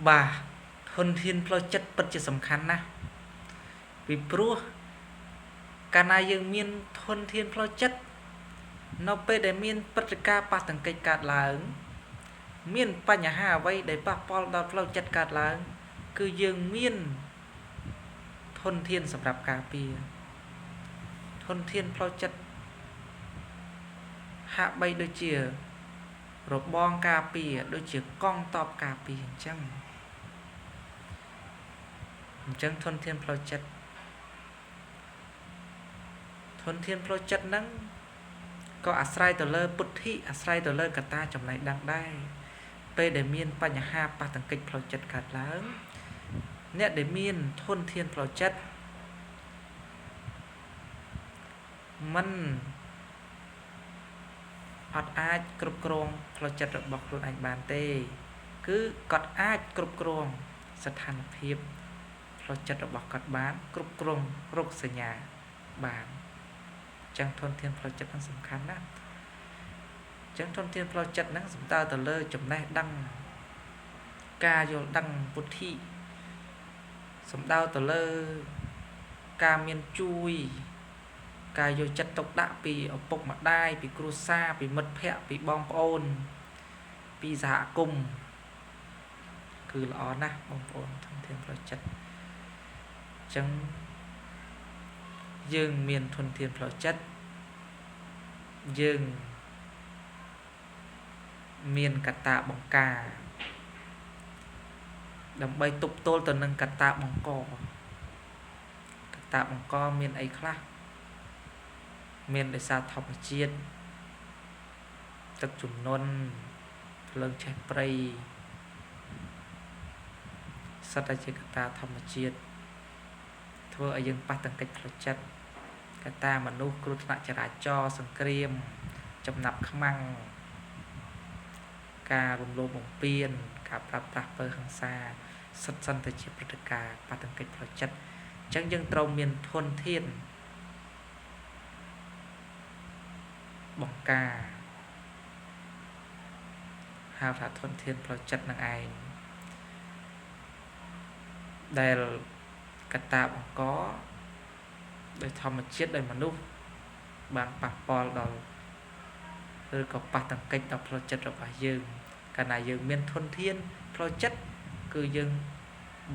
bà thôn thiên plo chất bất chỉ sầm khăn na vì pro cả này dương miên thôn thiên plo chất nó pe để miên bất ca pa tầng cây cátឡើងមានបញ្ហាអ្វីដែលប៉ះពាល់ដល់ផ្លូវចិត្តកើតឡើងគឺយើងមានធនធានសម្រាប់ការពារធនធានផ្លូវចិត្តហាក់បីដូចជារបងការពារដូចជាកងតបការពារអញ្ចឹងធនធានផ្លូវចិត្តហ្នឹងក៏អាស្រ័យទៅលើពុទ្ធិអាស្រ័យទៅលើកត្តាចំណេះដឹងដែរពេលដែលមានបញ្ហាប៉ះទង្គិចផ្លូវចិត្តកើតឡើងអ្នកដែលមានធនធានផ្លូវចិត្តมันអត់អាចគ្រប់គ្រងផ្លូវចិត្តរបស់ខ្លួនឯងបានទេគឺគាត់អាចគ្រប់គ្រងស្ថានភាពផ្លូវចិត្តរបស់គាត់បានគ្រប់គ្រងរោគសញ្ញាបានចឹងធនធានផ្លូវចិត្តហ្នឹងសំខាន់ណាស់ចឹងធនធានផ្លូវចិត្តហ្នឹងសំដៅទៅលើចំណេះដឹងការយល់ដឹងពុទ្ធិសំដៅទៅលើការមានជួយការយកចិត្តទុកដាក់ពីឪពុកម្ដាយពីគ្រួសារពីមិត្តភ័ក្តិពីបងប្អូនពីសហគមន៍គឺល្អណាស់បងប្អូនធនធានផ្លូវចិត្តចឹងយើងមានធនធានផ្លូវចិត្តយើងមានកត្តាបង្ការដើម្បីទប់ទល់ទៅនឹងកត្តាបង្កមានអីខ្លះមានដោយសារធម្មជាតិទឹកជំនន់ភ្លើងឆេះព្រៃសិតតែជាកត្តាធម្មជាតិធ្វើឲ្យយើងប៉ះទង្គិចផ្លូវចិត្តកត្តាមនុស្សគ្រោះថ្នាក់ចរាចរណ៍សង្គ្រាមចំណាប់ខ្មាំងការរំលោភបំពានការប្រើប្រាស់ពើហិង្សាសិតសន្តិជាព្រឹត្តិការណ៍ប៉ះទង្គិចផ្លូវចិត្តអញ្ចឹងយើងត្រូវមានធនធានបង្ការហៅថាធនធានផ្លូវចិត្តនឹងឯងដែលកត្តាបង្កដោយធម្មជាតិដោយមនុស្សបានប៉ះពាល់ដល់ឬក៏ប៉ះទង្គិចដល់ផ្លូវចិត្តរបស់យើងកាលណាយើងមានធនធានផ្លូវចិត្តគឺយើង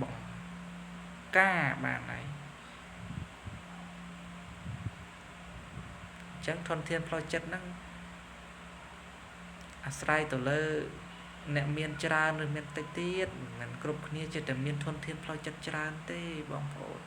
បង្ការបានហើយអញ្ចឹងធនធានផ្លូវចិត្តហ្នឹងអាស្រ័យទៅលើអ្នកមានច្រើនឬមានតិចទៀតមិនគ្រប់គ្នាចិត្តតែមានធនធានផ្លូវចិត្តច្រើនទេបងប្អូន